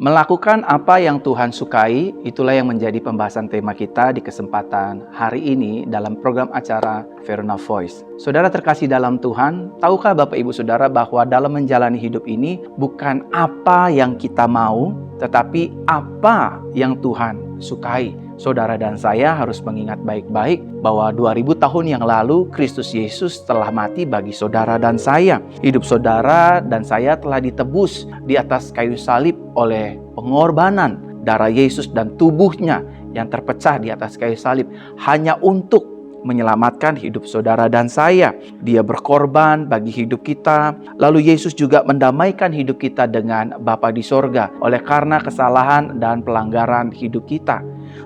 Melakukan apa yang Tuhan sukai, itulah yang menjadi pembahasan tema kita di kesempatan hari ini dalam program acara Verona Voice. Saudara terkasih dalam Tuhan, tahukah Bapak Ibu Saudara bahwa dalam menjalani hidup ini bukan apa yang kita mau, tetapi apa yang Tuhan sukai. Saudara dan saya harus mengingat baik-baik bahwa 2000 tahun yang lalu Kristus Yesus telah mati bagi saudara dan saya. Hidup saudara dan saya telah ditebus di atas kayu salib oleh pengorbanan darah Yesus dan tubuhnya yang terpecah di atas kayu salib hanya untuk menyelamatkan hidup saudara dan saya. Dia berkorban bagi hidup kita. Lalu Yesus juga mendamaikan hidup kita dengan Bapa di sorga oleh karena kesalahan dan pelanggaran hidup kita.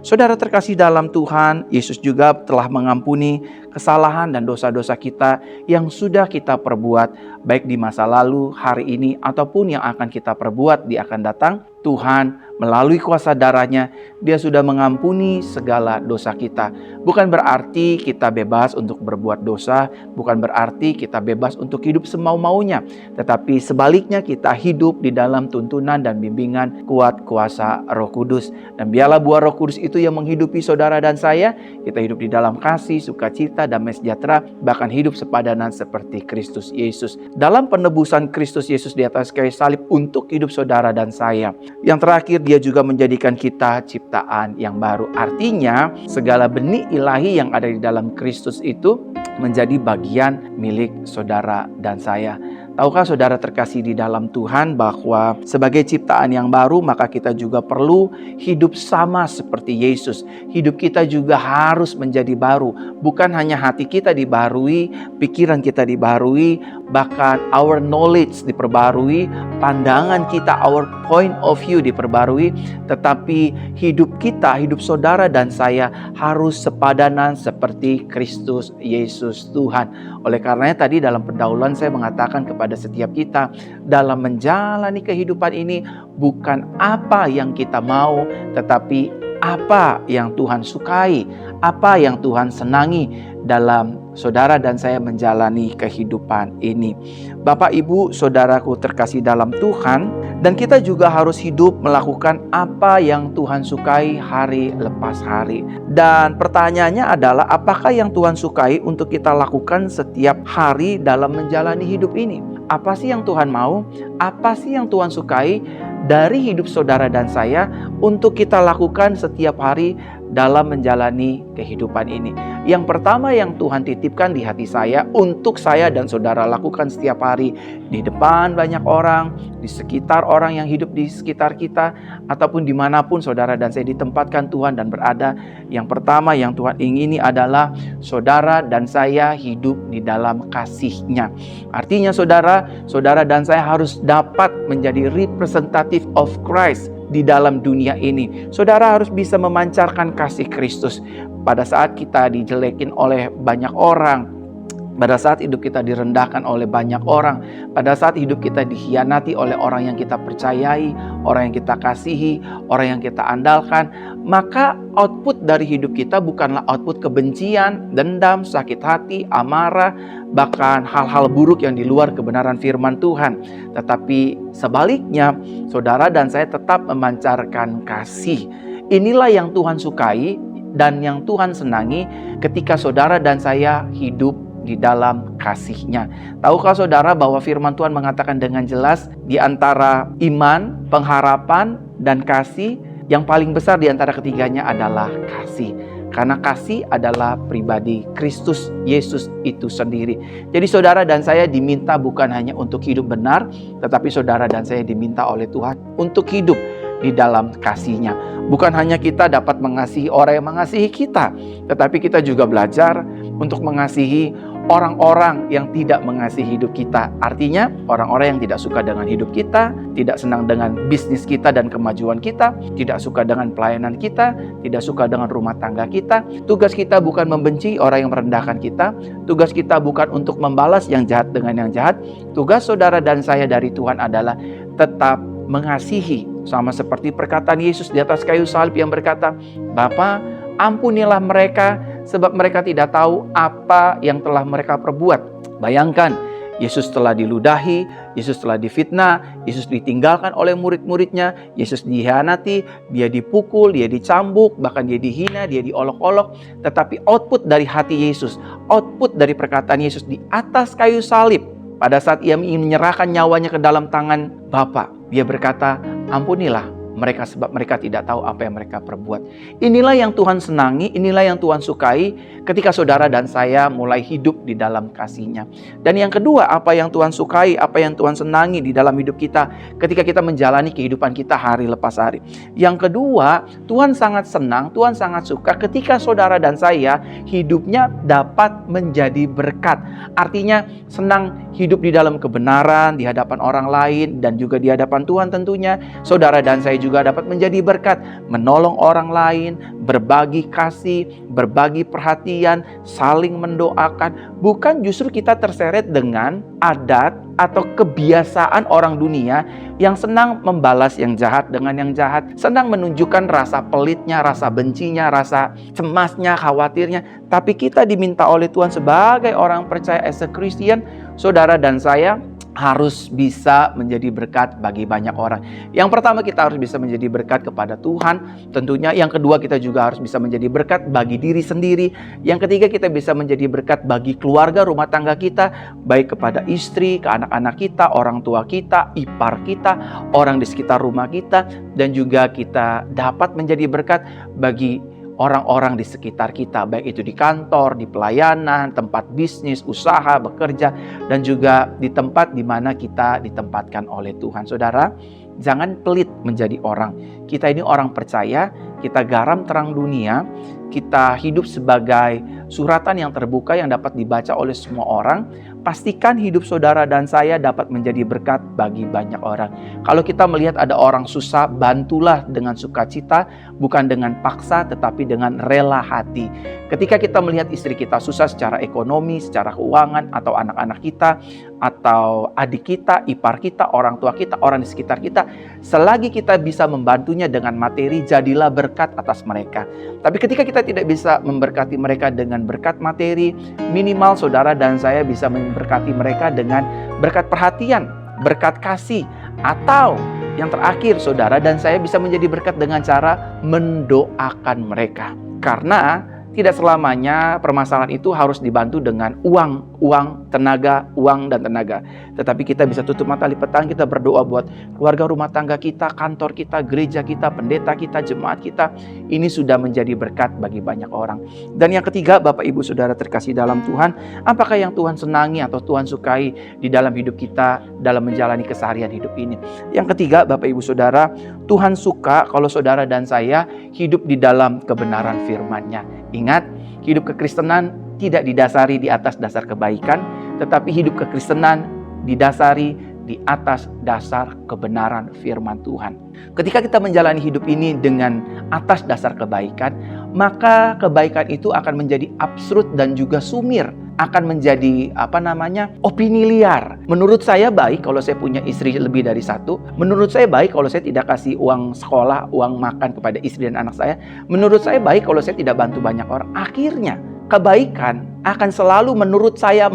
Saudara terkasih dalam Tuhan, Yesus juga telah mengampuni kesalahan dan dosa-dosa kita yang sudah kita perbuat baik di masa lalu, hari ini, ataupun yang akan kita perbuat di akan datang. Tuhan melalui kuasa darahnya, Dia sudah mengampuni segala dosa kita. Bukan berarti kita bebas untuk berbuat dosa, bukan berarti kita bebas untuk hidup semau-maunya, tetapi sebaliknya kita hidup di dalam tuntunan dan bimbingan kuat kuasa Roh Kudus. Dan biarlah buah Roh Kudus itu yang menghidupi saudara dan saya. Kita hidup di dalam kasih, sukacita, damai sejahtera, bahkan hidup sepadanan seperti Kristus Yesus. Dalam penebusan Kristus Yesus di atas kayu salib untuk hidup saudara dan saya. Yang terakhir, Dia juga menjadikan kita ciptaan yang baru. Artinya, segala benih ilahi yang ada di dalam Kristus itu menjadi bagian milik saudara dan saya. Tahukah saudara terkasih di dalam Tuhan bahwa sebagai ciptaan yang baru maka kita juga perlu hidup sama seperti Yesus. Hidup kita juga harus menjadi baru. Bukan hanya hati kita dibaharui, pikiran kita dibaharui, bahkan our knowledge diperbarui, pandangan kita, our point of view diperbarui. Tetapi hidup kita, hidup saudara dan saya harus sepadanan seperti Kristus Yesus Tuhan. Oleh karenanya tadi dalam pendahuluan saya mengatakan kepada setiap kita, dalam menjalani kehidupan ini bukan apa yang kita mau, tetapi apa yang Tuhan sukai, apa yang Tuhan senangi dalam saudara dan saya menjalani kehidupan ini. Bapak, Ibu, saudaraku terkasih dalam Tuhan, dan kita juga harus hidup melakukan apa yang Tuhan sukai hari lepas hari. Dan pertanyaannya adalah, apakah yang Tuhan sukai untuk kita lakukan setiap hari dalam menjalani hidup ini? Apa sih yang Tuhan mau? Apa sih yang Tuhan sukai dari hidup saudara dan saya untuk kita lakukan setiap hari dalam menjalani kehidupan ini? Yang pertama yang Tuhan titipkan di hati saya untuk saya dan saudara lakukan setiap hari di depan banyak orang, di sekitar orang yang hidup di sekitar kita, ataupun dimanapun saudara dan saya ditempatkan Tuhan dan berada. Yang pertama yang Tuhan ingini adalah saudara dan saya hidup di dalam kasih-Nya. Artinya saudara dan saya harus dapat menjadi representative of Christ di dalam dunia ini. Saudara harus bisa memancarkan kasih Kristus. Pada saat kita dijelekin oleh banyak orang, pada saat hidup kita direndahkan oleh banyak orang, pada saat hidup kita dikhianati oleh orang yang kita percayai, orang yang kita kasihi, orang yang kita andalkan, maka output dari hidup kita bukanlah output kebencian, dendam, sakit hati, amarah, bahkan hal-hal buruk yang di luar kebenaran firman Tuhan. Tetapi sebaliknya, saudara dan saya tetap memancarkan kasih. Inilah yang Tuhan sukai dan yang Tuhan senangi ketika saudara dan saya hidup di dalam kasih-Nya. Tahukah saudara bahwa firman Tuhan mengatakan dengan jelas di antara iman, pengharapan, dan kasih, yang paling besar di antara ketiganya adalah kasih. Karena kasih adalah pribadi Kristus Yesus itu sendiri. Jadi saudara dan saya diminta bukan hanya untuk hidup benar, tetapi saudara dan saya diminta oleh Tuhan untuk hidup di dalam kasih-Nya. Bukan hanya kita dapat mengasihi orang yang mengasihi kita, tetapi kita juga belajar untuk mengasihi orang-orang yang tidak mengasihi hidup kita. Artinya orang-orang yang tidak suka dengan hidup kita, tidak senang dengan bisnis kita dan kemajuan kita, tidak suka dengan pelayanan kita, tidak suka dengan rumah tangga kita. Tugas kita bukan membenci orang yang merendahkan kita. Tugas kita bukan untuk membalas yang jahat dengan yang jahat. Tugas saudara dan saya dari Tuhan adalah tetap mengasihi, sama seperti perkataan Yesus di atas kayu salib yang berkata, "Bapa, ampunilah mereka sebab mereka tidak tahu apa yang telah mereka perbuat." Bayangkan, Yesus telah diludahi, Yesus telah difitnah, Yesus ditinggalkan oleh murid-muridnya, Yesus dikhianati, dia dipukul, dia dicambuk, bahkan dia dihina, dia diolok-olok. Tetapi output dari hati Yesus, output dari perkataan Yesus di atas kayu salib, pada saat ia ingin menyerahkan nyawanya ke dalam tangan Bapa, dia berkata, ampunilah mereka sebab mereka tidak tahu apa yang mereka perbuat. Inilah yang Tuhan senangi, inilah yang Tuhan sukai ketika saudara dan saya mulai hidup di dalam kasih-Nya. Dan yang kedua, apa yang Tuhan sukai, apa yang Tuhan senangi di dalam hidup kita ketika kita menjalani kehidupan kita hari lepas hari. Yang kedua, Tuhan sangat senang, Tuhan sangat suka ketika saudara dan saya hidupnya dapat menjadi berkat. Artinya senang hidup di dalam kebenaran, di hadapan orang lain, dan juga di hadapan Tuhan tentunya. Saudara dan saya juga dapat menjadi berkat, menolong orang lain, berbagi kasih, berbagi perhatian, saling mendoakan. Bukan justru kita terseret dengan adat atau kebiasaan orang dunia yang senang membalas yang jahat dengan yang jahat, senang menunjukkan rasa pelitnya, rasa bencinya, rasa cemasnya, khawatirnya. Tapi kita diminta oleh Tuhan sebagai orang percaya as a Christian, saudara dan saya harus bisa menjadi berkat bagi banyak orang. Yang pertama, kita harus bisa menjadi berkat kepada Tuhan tentunya. Yang kedua, kita juga harus bisa menjadi berkat bagi diri sendiri. Yang ketiga, kita bisa menjadi berkat bagi keluarga, rumah tangga kita, baik kepada istri, ke anak-anak kita, orang tua kita, ipar kita, orang di sekitar rumah kita, dan juga kita dapat menjadi berkat bagi orang-orang di sekitar kita, baik itu di kantor, di pelayanan, tempat bisnis, usaha, bekerja, dan juga di tempat di mana kita ditempatkan oleh Tuhan. Saudara, jangan pelit menjadi orang. Kita ini orang percaya, kita garam terang dunia, kita hidup sebagai suratan yang terbuka yang dapat dibaca oleh semua orang. Pastikan hidup saudara dan saya dapat menjadi berkat bagi banyak orang. Kalau kita melihat ada orang susah, bantulah dengan sukacita, bukan dengan paksa, tetapi dengan rela hati. Ketika kita melihat istri kita susah secara ekonomi, secara keuangan, atau anak-anak kita, atau adik kita, ipar kita, orang tua kita, orang di sekitar kita, selagi kita bisa membantunya dengan materi, jadilah berkat atas mereka. Tapi ketika kita tidak bisa memberkati mereka dengan berkat materi, minimal saudara dan saya bisa memberkati mereka dengan berkat perhatian, berkat kasih, atau yang terakhir, saudara dan saya bisa menjadi berkat dengan cara mendoakan mereka. Karena tidak selamanya permasalahan itu harus dibantu dengan uang, tenaga, dan tenaga. Tetapi kita bisa tutup mata, lipat tangan, kita berdoa buat keluarga, rumah tangga kita, kantor kita, gereja kita, pendeta kita, jemaat kita. Ini sudah menjadi berkat bagi banyak orang. Dan yang ketiga, Bapak Ibu Saudara terkasih dalam Tuhan, apakah yang Tuhan senangi atau Tuhan sukai di dalam hidup kita dalam menjalani keseharian hidup ini? Yang ketiga, Bapak Ibu Saudara, Tuhan suka kalau saudara dan saya hidup di dalam kebenaran firman-Nya. Ingat, hidup kekristenan tidak didasari di atas dasar kebaikan, tetapi hidup kekristenan didasari di atas dasar kebenaran firman Tuhan. Ketika kita menjalani hidup ini dengan atas dasar kebaikan, maka kebaikan itu akan menjadi absurd dan juga sumir, akan menjadi opini liar. Menurut saya baik kalau saya punya istri lebih dari satu. Menurut saya baik kalau saya tidak kasih uang sekolah, uang makan kepada istri dan anak saya. Menurut saya baik kalau saya tidak bantu banyak orang. Akhirnya kebaikan akan selalu menurut saya.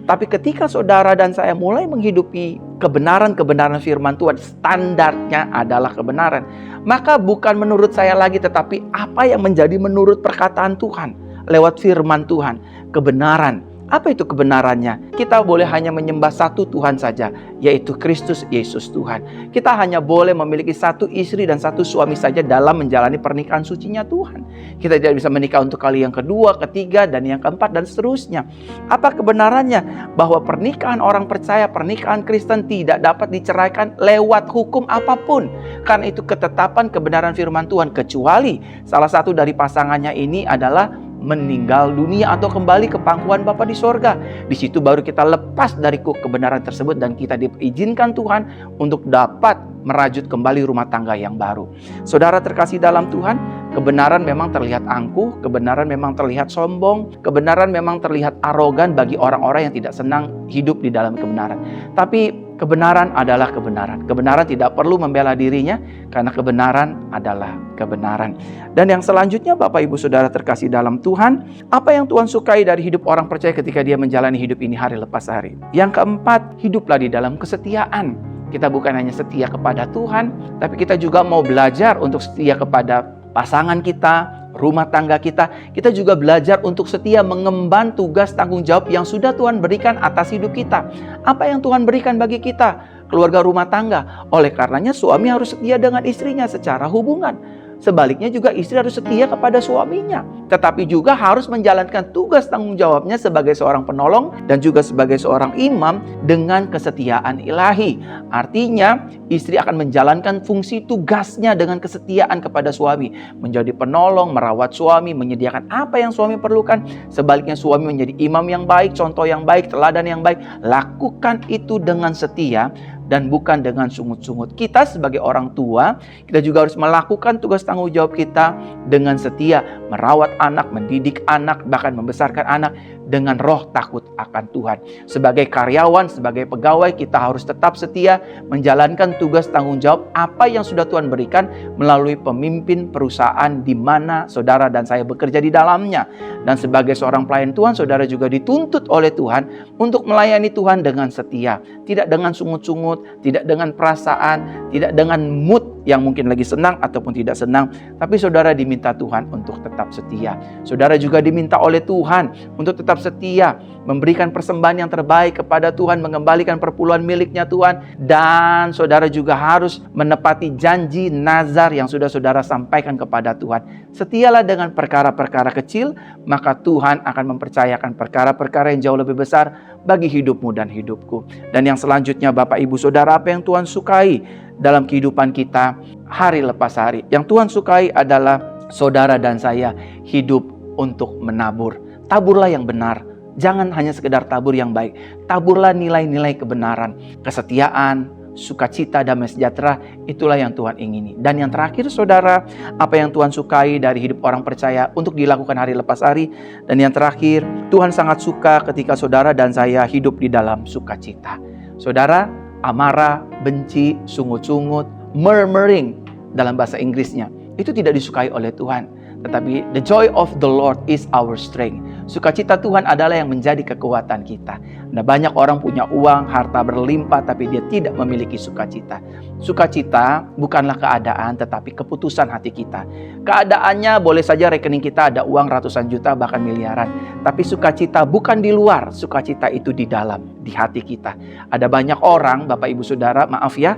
Tapi ketika saudara dan saya mulai menghidupi kebenaran firman Tuhan, standarnya adalah kebenaran, maka bukan menurut saya lagi, tetapi apa yang menjadi menurut perkataan Tuhan lewat firman Tuhan, kebenaran. Apa itu kebenarannya? Kita boleh hanya menyembah satu Tuhan saja, yaitu Kristus Yesus Tuhan. Kita hanya boleh memiliki satu istri dan satu suami saja dalam menjalani pernikahan sucinya Tuhan. Kita tidak bisa menikah untuk kali yang kedua, ketiga, dan yang keempat, dan seterusnya. Apa kebenarannya? Bahwa pernikahan orang percaya, pernikahan Kristen tidak dapat diceraikan lewat hukum apapun. Karena itu ketetapan kebenaran firman Tuhan, kecuali salah satu dari pasangannya ini adalah meninggal dunia atau kembali ke pangkuan Bapa di sorga. Di situ baru kita lepas dari kebenaran tersebut dan kita diizinkan Tuhan untuk dapat merajut kembali rumah tangga yang baru. Saudara terkasih dalam Tuhan, Kebenaran memang terlihat angkuh, kebenaran memang terlihat sombong, kebenaran memang terlihat arogan bagi orang-orang yang tidak senang hidup di dalam kebenaran. Tapi kebenaran adalah kebenaran. Kebenaran tidak perlu membela dirinya karena kebenaran adalah kebenaran. Dan yang selanjutnya, Bapak Ibu Saudara terkasih dalam Tuhan, apa yang Tuhan sukai dari hidup orang percaya ketika dia menjalani hidup ini hari lepas hari? Yang keempat, hiduplah di dalam kesetiaan. Kita bukan hanya setia kepada Tuhan, tapi kita juga mau belajar untuk setia kepada pasangan kita, rumah tangga kita. Kita juga belajar untuk setia mengemban tugas tanggung jawab yang sudah Tuhan berikan atas hidup kita. Apa yang Tuhan berikan bagi kita? Keluarga rumah tangga. Oleh karenanya suami harus setia dengan istrinya secara hubungan. Sebaliknya juga istri harus setia kepada suaminya. Tetapi juga harus menjalankan tugas tanggung jawabnya sebagai seorang penolong dan juga sebagai seorang imam dengan kesetiaan ilahi. Artinya istri akan menjalankan fungsi tugasnya dengan kesetiaan kepada suami. Menjadi penolong, merawat suami, menyediakan apa yang suami perlukan. Sebaliknya suami menjadi imam yang baik, contoh yang baik, teladan yang baik. Lakukan itu dengan setia dan bukan dengan sungut-sungut. Kita sebagai orang tua, kita juga harus melakukan tugas tanggung jawab kita dengan setia, merawat anak, mendidik anak, bahkan membesarkan anak dengan roh takut akan Tuhan. Sebagai karyawan, sebagai pegawai, kita harus tetap setia menjalankan tugas tanggung jawab apa yang sudah Tuhan berikan melalui pemimpin perusahaan di mana saudara dan saya bekerja di dalamnya. Dan sebagai seorang pelayan Tuhan, saudara juga dituntut oleh Tuhan untuk melayani Tuhan dengan setia, tidak dengan sungut-sungut, tidak dengan perasaan, tidak dengan mood yang mungkin lagi senang ataupun tidak senang. Tapi saudara diminta Tuhan untuk tetap setia. Saudara juga diminta oleh Tuhan untuk tetap setia, memberikan persembahan yang terbaik kepada Tuhan, mengembalikan perpuluhan miliknya Tuhan. Dan saudara juga harus menepati janji nazar yang sudah saudara sampaikan kepada Tuhan. Setialah dengan perkara-perkara kecil, maka Tuhan akan mempercayakan perkara-perkara yang jauh lebih besar bagi hidupmu dan hidupku. Dan yang selanjutnya, Bapak Ibu Saudara, apa yang Tuhan sukai dalam kehidupan kita hari lepas hari? Yang Tuhan sukai adalah saudara dan saya hidup untuk menabur. Taburlah yang benar. Jangan hanya sekedar tabur yang baik. Taburlah nilai-nilai kebenaran, kesetiaan, sukacita, damai sejahtera. Itulah yang Tuhan ingini. Dan yang terakhir saudara, apa yang Tuhan sukai dari hidup orang percaya untuk dilakukan hari lepas hari? Dan yang terakhir, Tuhan sangat suka ketika saudara dan saya hidup di dalam sukacita. Saudara, amarah, benci, sungut-sungut, murmuring dalam bahasa Inggrisnya, itu tidak disukai oleh Tuhan. Tetapi the joy of the Lord is our strength. Sukacita Tuhan adalah yang menjadi kekuatan kita. Nah, banyak orang punya uang, harta berlimpah, tapi dia tidak memiliki sukacita. Sukacita bukanlah keadaan, tetapi keputusan hati kita. Keadaannya boleh saja rekening kita ada uang ratusan juta, bahkan miliaran. Tapi sukacita bukan di luar, sukacita itu di dalam, di hati kita. Ada banyak orang, Bapak Ibu Saudara, maaf ya,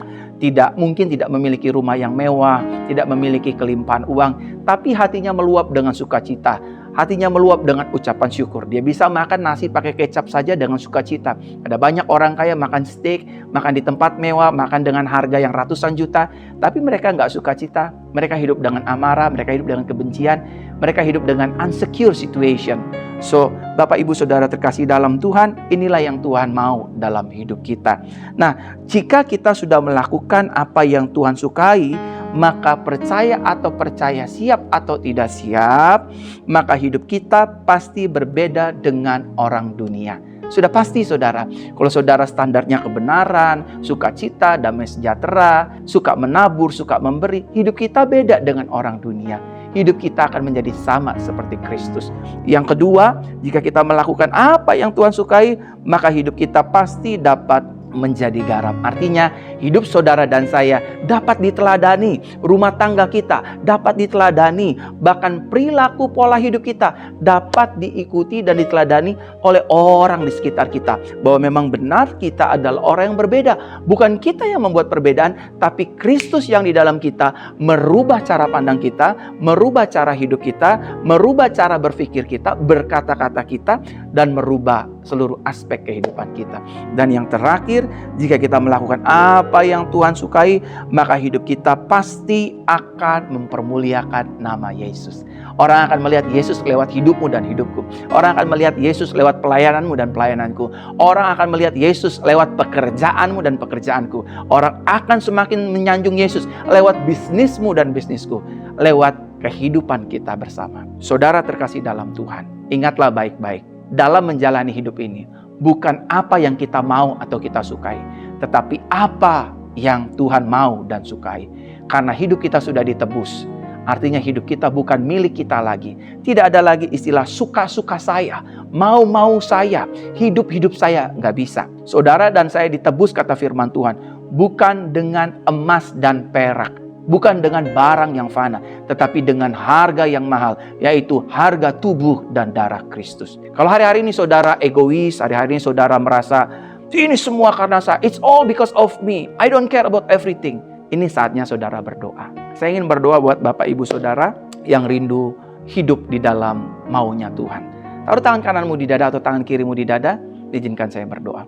mungkin tidak memiliki rumah yang mewah, tidak memiliki kelimpahan uang, tapi hatinya meluap dengan sukacita. Hatinya meluap dengan ucapan syukur. Dia bisa makan nasi pakai kecap saja dengan sukacita. Ada banyak orang kaya makan steak, makan di tempat mewah, makan dengan harga yang ratusan juta, tapi mereka nggak sukacita. Mereka hidup dengan amarah, mereka hidup dengan kebencian, mereka hidup dengan insecure situation. So, Bapak Ibu Saudara terkasih dalam Tuhan, inilah yang Tuhan mau dalam hidup kita. Nah, jika kita sudah melakukan apa yang Tuhan sukai, maka percaya siap atau tidak siap, maka hidup kita pasti berbeda dengan orang dunia. Sudah pasti saudara, kalau saudara standarnya kebenaran, sukacita, damai sejahtera, suka menabur, suka memberi, hidup kita beda dengan orang dunia. Hidup kita akan menjadi sama seperti Kristus. Yang kedua, jika kita melakukan apa yang Tuhan sukai, maka hidup kita pasti dapat menjadi garam. Artinya hidup saudara dan saya dapat diteladani, rumah tangga kita dapat diteladani, bahkan perilaku pola hidup kita dapat diikuti dan diteladani oleh orang di sekitar kita, bahwa memang benar kita adalah orang yang berbeda. Bukan kita yang membuat perbedaan, tapi Kristus yang di dalam kita merubah cara pandang kita, merubah cara hidup kita, merubah cara berpikir kita, berkata-kata kita, dan merubah seluruh aspek kehidupan kita. Dan yang terakhir, jika kita melakukan apa yang Tuhan sukai, maka hidup kita pasti akan mempermuliakan nama Yesus. Orang akan melihat Yesus lewat hidupmu dan hidupku. Orang akan melihat Yesus lewat pelayananmu dan pelayananku. Orang akan melihat Yesus lewat pekerjaanmu dan pekerjaanku. Orang akan semakin menyanjung Yesus lewat bisnismu dan bisnisku. Lewat kehidupan kita bersama. Saudara terkasih dalam Tuhan, ingatlah baik-baik, dalam menjalani hidup ini, bukan apa yang kita mau atau kita sukai, tetapi apa yang Tuhan mau dan sukai. Karena hidup kita sudah ditebus, artinya hidup kita bukan milik kita lagi. Tidak ada lagi istilah suka-suka saya, mau-mau saya, hidup-hidup saya, nggak bisa. Saudara dan saya ditebus, kata firman Tuhan, bukan dengan emas dan perak, bukan dengan barang yang fana, tetapi dengan harga yang mahal, yaitu harga tubuh dan darah Kristus. Kalau hari-hari ini saudara egois, hari-hari ini saudara merasa, ini semua karena saya, it's all because of me, I don't care about everything. Ini saatnya saudara berdoa. Saya ingin berdoa buat Bapak Ibu Saudara yang rindu hidup di dalam maunya Tuhan. Taruh tangan kananmu di dada atau tangan kirimu di dada, izinkan saya berdoa.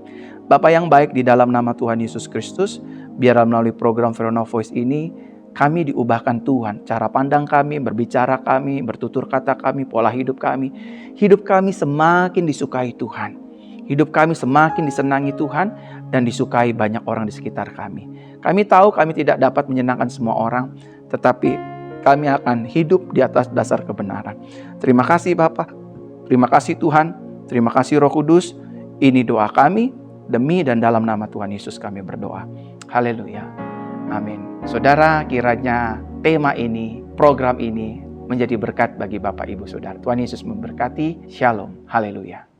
Bapa yang baik, di dalam nama Tuhan Yesus Kristus, biarlah melalui program Verona Voice ini, kami diubahkan Tuhan. Cara pandang kami, berbicara kami, bertutur kata kami, pola hidup kami. Hidup kami semakin disukai Tuhan. Hidup kami semakin disenangi Tuhan dan disukai banyak orang di sekitar kami. Kami tahu kami tidak dapat menyenangkan semua orang, tetapi kami akan hidup di atas dasar kebenaran. Terima kasih Bapa, terima kasih Tuhan, terima kasih Roh Kudus. Ini doa kami, demi dan dalam nama Tuhan Yesus kami berdoa. Haleluya. Amin. Saudara, kiranya tema ini, program ini menjadi berkat bagi Bapak Ibu Saudara. Tuhan Yesus memberkati. Shalom. Haleluya.